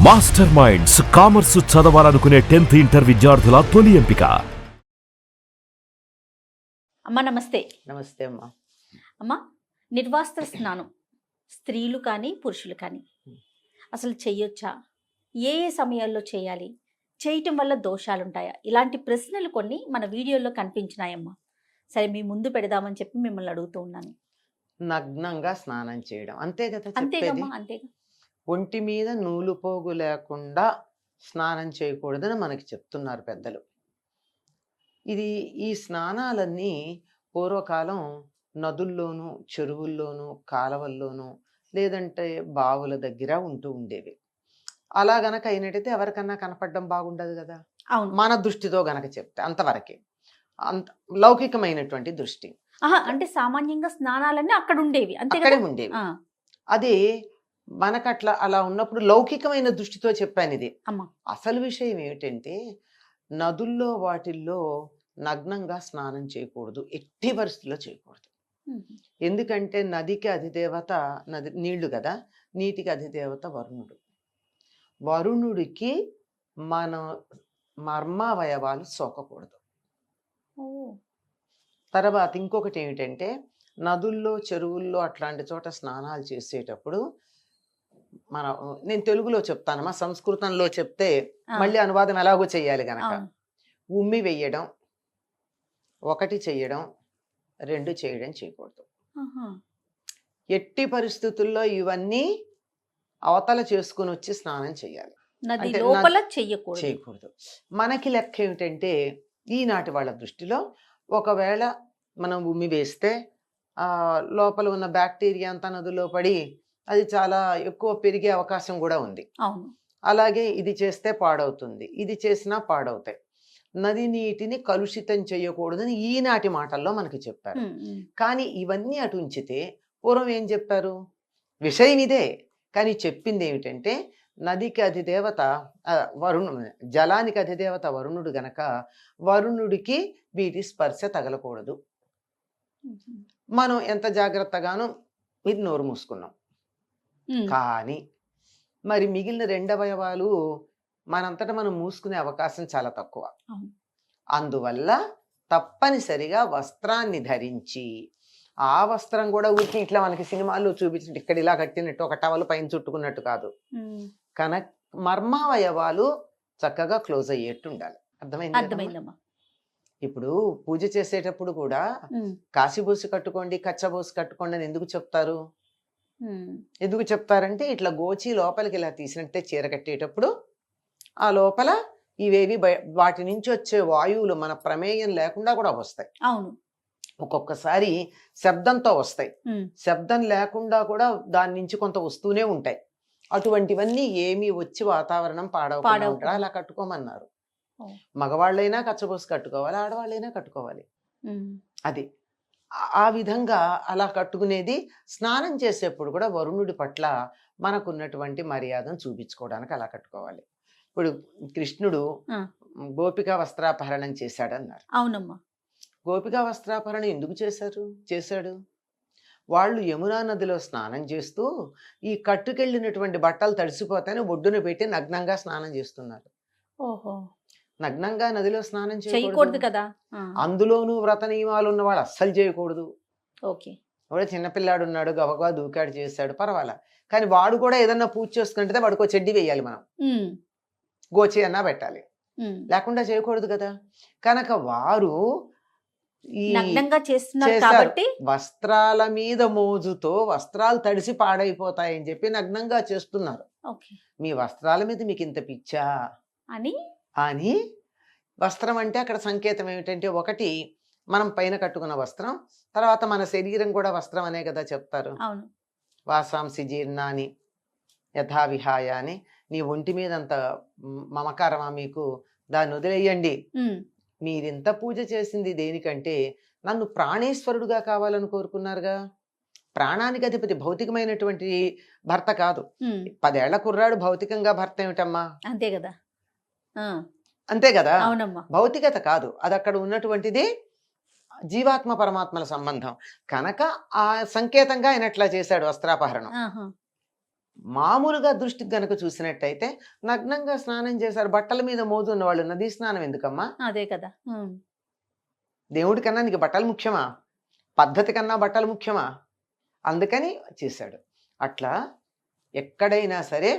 Master minds commerce చదవాలనుకునే 10th inter విద్యార్థుల తొలి ఎంపిక. అమ్మ నమస్తే. నమస్తే అమ్మా. అమ్మ, నిర్వాస్త్ర స్నానం స్త్రీలు కానీ పురుషులు కానీ అసలు చెయ్యొచ్చా? ఏ ఏ సమయాల్లో చేయాలి? చేయటం వల్ల దోషాలు ఉంటాయా? ఇలాంటి ప్రశ్నలు కొన్ని మన వీడియోలో కనిపించినాయమ్మా. సరే, మీ ముందు పెడదామని చెప్పి మిమ్మల్ని అడుగుతూ ఉన్నాను. నగ్నంగా స్నానం చేయడం అంతే కదా చెప్పేది. అంతేగమ్మా, అంతేగా. ఒంటి మీద నూలు పోగు లేకుండా స్నానం చేయకూడదని మనకి చెప్తున్నారు పెద్దలు. ఈ స్నానాలన్నీ పూర్వకాలం నదుల్లోనూ చెరువుల్లోనూ కాలవల్లోనూ లేదంటే బావుల దగ్గర ఉంటూ ఉండేవి. అలా గనక అయినట్టయితే ఎవరికన్నా కనపడడం బాగుండదు కదా. అవును. మన దృష్టితో గనక చెప్తే అంతవరకే, అంత లౌకికమైనటువంటి దృష్టి. అంటే సామాన్యంగా స్నానాలన్నీ అక్కడ ఉండేవి, అంతే అక్కడే కదా. ఉండేవి. అది మనకట్లా అలా ఉన్నప్పుడు లౌకికమైన దృష్టితో చెప్పాను ఇది. అమ్మా. అసలు విషయం ఏమిటంటే నదుల్లో వాటిల్లో నగ్నంగా స్నానం చేయకూడదు, ఎట్టి పరిస్థితుల్లో చేయకూడదు. ఎందుకంటే నదికి అధిదేవత నీళ్లు కదా, నీటికి అధిదేవత వరుణుడు. వరుణుడికి మన మర్మావయవాలు సోకకూడదు. తర్వాత ఇంకొకటి ఏమిటంటే నదుల్లో చెరువుల్లో అట్లాంటి చోట స్నానాలు చేసేటప్పుడు నేను తెలుగులో చెప్తానమ్మా, సంస్కృతంలో చెప్తే మళ్ళీ అనువాదం ఎలాగో చెయ్యాలి గనక. ఉమ్మి వెయ్యడం, 1 చెయ్యడం, 2 చేయడం చేయకూడదు. ఎట్టి పరిస్థితుల్లో ఇవన్నీ అవతల చేసుకుని వచ్చి స్నానం చేయాలి, చేయకూడదు. మనకి లెక్క ఏమిటంటే ఈనాటి వాళ్ళ దృష్టిలో ఒకవేళ మనం ఉమ్మి వేస్తే లోపల ఉన్న బ్యాక్టీరియా అంతా నదిలో పడి అది చాలా ఎక్కువ పెరిగే అవకాశం కూడా ఉంది. అలాగే ఇది చేస్తే పాడవుతుంది, ఇది చేసినా పాడవుతాయి. నది నీటిని కలుషితం చేయకూడదని ఈనాటి మాటల్లో మనకి చెప్పారు. కానీ ఇవన్నీ అటు ఉంచితే పూర్వం ఏం చెప్పారు? విషయం ఇదే, కానీ చెప్పింది ఏమిటంటే నదికి అధిదేవత జలానికి అధిదేవత వరుణుడు గనక వరుణుడికి వీటి స్పర్శ తగలకూడదు. మనం ఎంత జాగ్రత్తగానో ఇది నోరు మూసుకున్నాం. కానీ మరి మిగిలిన 2 అవయవాలు మనంతటా మనం మూసుకునే అవకాశం చాలా తక్కువ. అందువల్ల తప్పనిసరిగా వస్త్రాన్ని ధరించి, ఆ వస్త్రం కూడా ఊరికి ఇట్లా మనకి సినిమాల్లో చూపించినట్టు ఇక్కడ ఇలా కట్టినట్టు ఒక టవల్ పైన చుట్టుకున్నట్టు కాదు. మర్మావయవాలు చక్కగా క్లోజ్ అయ్యేట్టు ఉండాలి. అర్థమైందమ్మా? ఇప్పుడు పూజ చేసేటప్పుడు కూడా కాశీబోసి కట్టుకోండి, కచ్చబోసి కట్టుకోండి అని ఎందుకు చెప్తారు? ఎందుకు చెప్తారంటే ఇట్లా గోచి లోపలికి ఇలా తీసినట్టే చీర కట్టేటప్పుడు ఆ లోపల ఇవేవి వాటి నుంచి వచ్చే వాయువులు మన ప్రమేయం లేకుండా కూడా వస్తాయి. అవును. ఒక్కొక్కసారి శబ్దంతో వస్తాయి, శబ్దం లేకుండా కూడా దాని నుంచి కొంత వస్తూనే ఉంటాయి. అటువంటివన్నీ ఏమి వచ్చి వాతావరణం పాడవకుండా అలా కట్టుకోమన్నారు. మగవాళ్ళైనా కచ్చబోసి కట్టుకోవాలి, ఆడవాళ్ళైనా కట్టుకోవాలి. అది ఆ విధంగా అలా కట్టుకునేది. స్నానం చేసేప్పుడు కూడా వరుణుడి పట్ల మనకున్నటువంటి మర్యాదను చూపించుకోవడానికి అలా కట్టుకోవాలి. ఇప్పుడు కృష్ణుడు గోపికా వస్త్రాపహరణం చేశాడన్నారు. అవునమ్మా. గోపికా వస్త్రాపహరణం ఎందుకు చేశాడు? వాళ్ళు యమునా నదిలో స్నానం చేస్తూ ఈ కట్టుకెళ్ళినటువంటి బట్టలు తడిసిపోతాయని ఒడ్డున పెట్టి నగ్నంగా స్నానం చేస్తున్నారు. ఓహో. నగ్నంగా నదిలో స్నానం చేయకూడదు కదా. అందులోనూ వ్రత నియమాలు ఉన్న వాళ్ళు అస్సలు చేయకూడదు. ఓకే. వాడు చిన్నపిల్లాడు ఉన్నాడు, గబగబా దూకాడు చేశాడు, పర్వాలా. కానీ వాడు కూడా ఏదన్నా పూజ చేసుకుంటే వాడికో చెడ్డి వేయాలి, మనం గోచి అన్నా పెట్టాలి, లేకుండా చేయకూడదు కదా. కనుక వారు వస్త్రాల మీద మోజుతో వస్త్రాలు తడిసి పాడైపోతాయని చెప్పి నగ్నంగా చేస్తున్నారు. మీ వస్త్రాల మీద మీకు ఇంత పిచ్చా అని వస్త్రం అంటే అక్కడ సంకేతం ఏమిటంటే, ఒకటి మనం పైన కట్టుకున్న వస్త్రం, తర్వాత మన శరీరం కూడా వస్త్రం అనే కదా చెప్తారు. వాసాంసి జీర్ణాని యథావిహాయ అని. నీ ఒంటి మీద అంత మమకారమా మీకు? దాన్ని వదిలేయండి. మీరింత పూజ చేసింది దేనికంటే నన్ను ప్రాణేశ్వరుడుగా కావాలని కోరుకున్నారుగా. ప్రాణానికి అధిపతి భౌతికమైనటువంటి భర్త కాదు. 10 ఏళ్ల కుర్రాడు భౌతికంగా భర్త ఏమిటమ్మా? అంతే కదా. భౌతికత కాదు, అది అక్కడ ఉన్నటువంటిది జీవాత్మ పరమాత్మల సంబంధం కనుక ఆ సంకేతంగా ఆయన ఎట్లా చేశాడు వస్త్రాపహరణం. మామూలుగా దృష్టికి గనక చూసినట్టయితే నగ్నంగా స్నానం చేశారు, బట్టల మీద మోజు ఉన్న వాళ్ళు నదీ స్నానం ఎందుకమ్మా? అదే కదా. దేవుడి కన్నా నీకు బట్టలు ముఖ్యమా? పద్ధతి కన్నా బట్టలు ముఖ్యమా? అందుకని చేశాడు. అట్లా ఎక్కడైనా సరే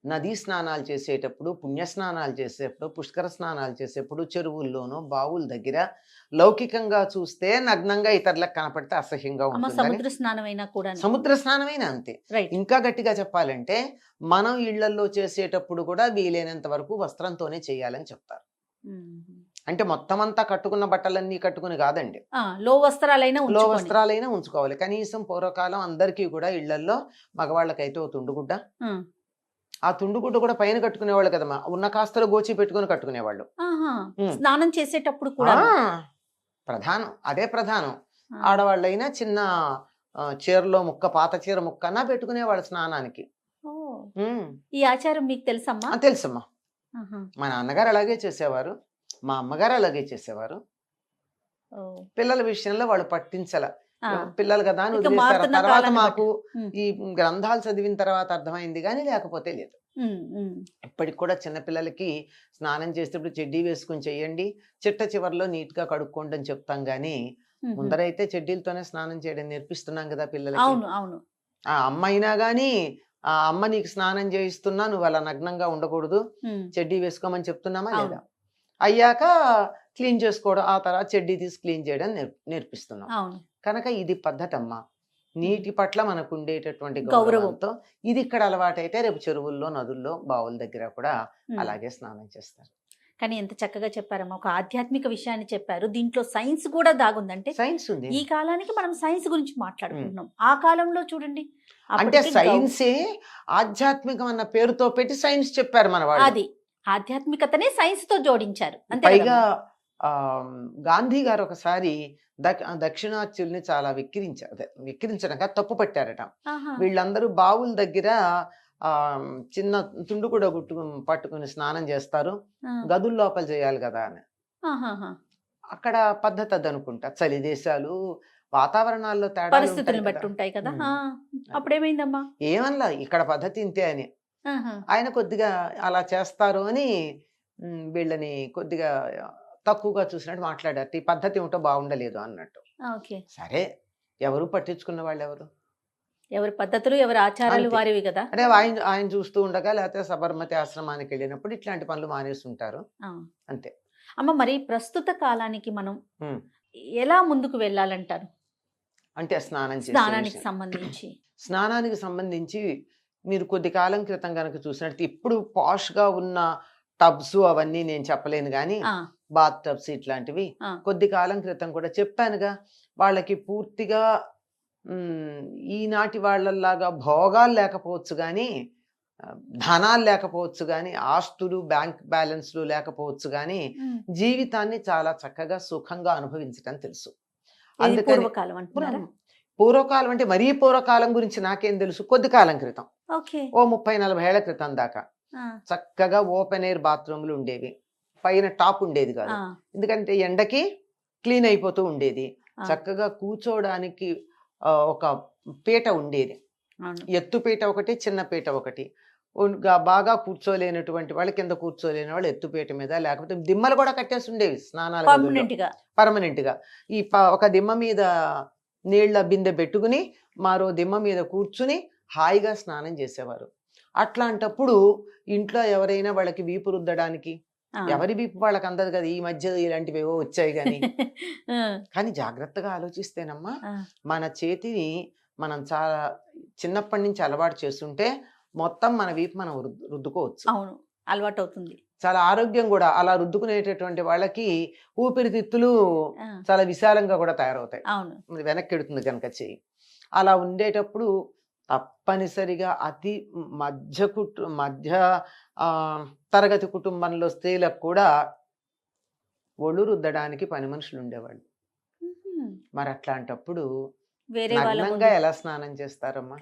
నదీ స్నానాలు చేసేటప్పుడు, పుణ్యస్నానాలు చేసేటప్పుడు, పుష్కర స్నానాలు చేసేటప్పుడు చెరువుల్లోనూ బావుల దగ్గర లౌకికంగా చూస్తే నగ్నంగా ఇతరులకు కనపడితే అసహ్యంగా అమ్మ ఉంటుంది. సముద్ర స్నానమైనా కూడా. సముద్ర స్నానమైనా అంతే. రైట్. ఇంకా గట్టిగా చెప్పాలంటే మనం ఇళ్లలో చేసేటప్పుడు కూడా వీలైనంత వరకు వస్త్రంతోనే చేయాలని చెప్తారు. అంటే మొత్తం అంతా కట్టుకున్న బట్టలన్నీ కట్టుకుని కాదండి, లో వస్త్రాలైనా లో వస్త్రాలైనా ఉంచుకోవాలి. కనీసం పూర్వకాలం అందరికీ కూడా ఇళ్లల్లో మగవాళ్ళకైతే ఓ తుండుగుడ్డ, ఆ తుండుగుడ్డ కూడా పైన కట్టుకునేవాళ్ళు కదమ్మా, ఉన్న కాస్తలో గోచి పెట్టుకుని కట్టుకునేవాళ్ళు. స్నానం చేసేటప్పుడు కూడా ప్రధానం, అదే ప్రధానం. ఆడవాళ్ళైనా చిన్న చీరలో ముక్క, పాత చీర ముక్కన్నా పెట్టుకునేవాళ్ళు స్నానానికి. ఈ ఆచారం మీకు తెలుసమ్మా? తెలుసమ్మా. మా నాన్నగారు అలాగే చేసేవారు, మా అమ్మగారు అలాగే చేసేవారు. పిల్లల విషయంలో వాళ్ళు పట్టించాల, పిల్లలు కదా అని వదిలేశారు. తర్వాత మాకు ఈ గ్రంథాలు చదివిన తర్వాత అర్థమైంది, కానీ లేకపోతే లేదు. ఇప్పటికి కూడా చిన్నపిల్లలకి స్నానం చేసేటప్పుడు చెడ్డీ వేసుకుని చెయ్యండి, చిట్ట చివరిలో నీట్ గా కడుక్కోండి అని చెప్తాం, గానీ ముందరైతే చెడ్డీలతోనే స్నానం చేయడం నేర్పిస్తున్నాం కదా పిల్లలకి. ఆ అమ్మ అయినా గానీ, ఆ అమ్మ నీకు స్నానం చేయిస్తున్నా, నువ్వు అలా నగ్నంగా ఉండకూడదు, చెడ్డీ వేసుకోమని చెప్తున్నామా లేదా? అయ్యాక క్లీన్ చేసుకోవడం, ఆ తర్వాత చెడ్డీ తీసి క్లీన్ చేయడం నేర్పిస్తున్నాం. కనుక ఇది పద్ధతి అమ్మా. నీటి పట్ల మనకు ఉండేటటువంటి గౌరవంతో ఇది ఇక్కడ అలవాటైతే రేపు చెరువుల్లో, నదుల్లో, బావుల దగ్గర కూడా అలాగే స్నానం చేస్తారు. కానీ ఎంత చక్కగా చెప్పారమ్మా, ఒక ఆధ్యాత్మిక విషయాన్ని చెప్పారు, దీంట్లో సైన్స్ కూడా దాగుందంటే. సైన్స్ ఉంది. ఈ కాలానికి మనం సైన్స్ గురించి మాట్లాడుకుంటున్నాం, ఆ కాలంలో చూడండి, అంటే సైన్సే ఆధ్యాత్మికం అన్న పేరుతో పెట్టి సైన్స్ చెప్పారు మన వాళ్ళు. అది ఆధ్యాత్మికతనే సైన్స్ తో జోడించారు. పైగా గాంధీ గారు ఒకసారి దక్షిణాత్యుల్ని చాలా విక్కిరించడం తప్పు పట్టారట. వీళ్ళందరూ బావుల దగ్గర చిన్న తుండు కూడా పట్టుకుని స్నానం చేస్తారు, గదుల లోపల చేయాలి కదా అని. అక్కడ పద్ధతి అది అనుకుంటా. చలి దేశాలు, వాతావరణాల్లో తేడా పరిస్థితులను బట్టి ఉంటాయి కదా. అప్పుడేమైందమ్మా? ఏమన్నా ఇక్కడ పద్ధతి ఇంతే అని ఆయన కొద్దిగా అలా చేస్తారు అని వీళ్ళని కొద్దిగా తక్కువగా చూసినట్టు మాట్లాడారు. ఈ పద్ధతి ఏమిటో బాగుండలేదు అన్నట్టు. సరే, ఎవరు పట్టించుకున్న వాళ్ళు ఎవరి పద్ధతులు, ఎవరి ఆచారాలు వారివి కదా. అంటే ఆయన చూస్తూ ఉండగా, లేకపోతే సబర్మతి ఆశ్రమానికి వెళ్ళినప్పుడు ఇట్లాంటి పనులు మానేస్తుంటారు అంతే. అమ్మ, మరి ప్రస్తుత కాలానికి మనం ఎలా ముందుకు వెళ్ళాలంటారు? అంటే స్నానానికి సంబంధించి మీరు కొద్ది కాలం క్రితం కనుక చూసినట్టు, ఇప్పుడు పాష్గా ఉన్న టబ్స్ అవన్నీ నేను చెప్పలేను, కానీ బాత్ టబ్స్ ఇట్లాంటివి కొద్ది కాలం క్రితం కూడా చెప్పానుగా. వాళ్ళకి పూర్తిగా ఈనాటి వాళ్ళలాగా భోగాలు లేకపోవచ్చు, కానీ ధనాలు లేకపోవచ్చు, కానీ ఆస్తులు, బ్యాంక్ బ్యాలెన్స్లు లేకపోవచ్చు, కానీ జీవితాన్ని చాలా చక్కగా సుఖంగా అనుభవించటం తెలుసు. అందుకని పూర్వకాలం అంటే మరీ పూర్వకాలం గురించి నాకేం తెలుసు, కొద్ది కాలం క్రితం, ఓ 30-40 ఏళ్ల క్రితం దాకా చక్కగా ఓపెన్ ఎయిర్ బాత్రూమ్లు ఉండేవి. పైన టాప్ ఉండేది కాదు, ఎందుకంటే ఎండకి క్లీన్ అయిపోతూ ఉండేది. చక్కగా కూర్చోవడానికి ఒక పీట ఉండేది, ఎత్తు పీట ఒకటి, చిన్న పీట ఒకటి. బాగా కూర్చోలేనటువంటి వాళ్ళు, కింద కూర్చోలేని వాళ్ళు ఎత్తుపీట మీద, లేకపోతే దిమ్మలు కూడా కట్టేసి ఉండేవి స్నానాలు పర్మనెంట్ గా. ఈ ఒక దిమ్మ మీద నీళ్ల బిందె పెట్టుకుని మరో దిమ్మ మీద కూర్చుని హాయిగా స్నానం చేసేవారు. అట్లాంటప్పుడు ఇంట్లో ఎవరైనా వాళ్ళకి వీపు రుద్దడానికి, ఎవరి వీపు వాళ్ళకి అందదు కదా, ఈ మధ్య ఇలాంటివి ఏవో వచ్చాయి కానీ జాగ్రత్తగా ఆలోచిస్తేనమ్మా, మన చేతిని మనం చాలా చిన్నప్పటి నుంచి అలవాటు చేస్తుంటే మొత్తం మన వీపు మనం రుద్దుకోవచ్చు. అవును, అలవాటు అవుతుంది. చాలా ఆరోగ్యం కూడా. అలా రుద్దుకునేటటువంటి వాళ్ళకి ఊపిరితిత్తులు చాలా విశాలంగా కూడా తయారవుతాయి, వెనక్కి ఎడుతుంది కనుక చెయ్యి. అలా ఉండేటప్పుడు తప్పనిసరిగా అతి మధ్య తరగతి కుటుంబంలో స్త్రీలకు కూడా ఒళ్ళు రుద్దడానికి పని మనుషులు ఉండేవాళ్ళు. మరి అట్లాంటప్పుడు నగ్నంగా ఎలా స్నానం చేస్తారమ్మా?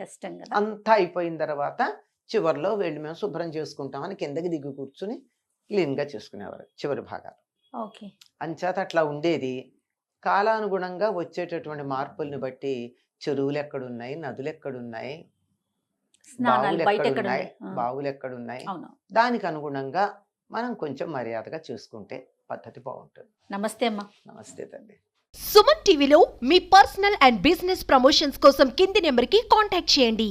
అంతా అయిపోయిన తర్వాత చివరిలో వెళ్ళి మేము శుభ్రం చేసుకుంటామని కిందకి దిగి కూర్చుని క్లీన్ గా చేసుకునేవారు చివరి భాగాలు. అంచేత అట్లా ఉండేది. కాలానుగుణంగా వచ్చేటటువంటి మార్పుల్ని బట్టి చెరువులు ఎక్కడున్నాయి, నదులు ఎక్కడున్నాయి, స్నానాలు బావులు బయట ఎక్కడ ఎక్కడున్నాయి, ఉన్నాయి? బావులు ఎక్కడున్నాయి, అవును. దానికి అనుగుణంగా మనం కొంచెం మర్యాదగా చూసుకుంటే పద్ధతి బాగుంటుంది. నమస్తే అమ్మా. నమస్తే తల్లి. సుమన్ టీవీలో మీ పర్సనల్ అండ్ బిజినెస్ ప్రమోషన్స్ కోసం కింది నెంబర్కి కాంటాక్ట్ చేయండి.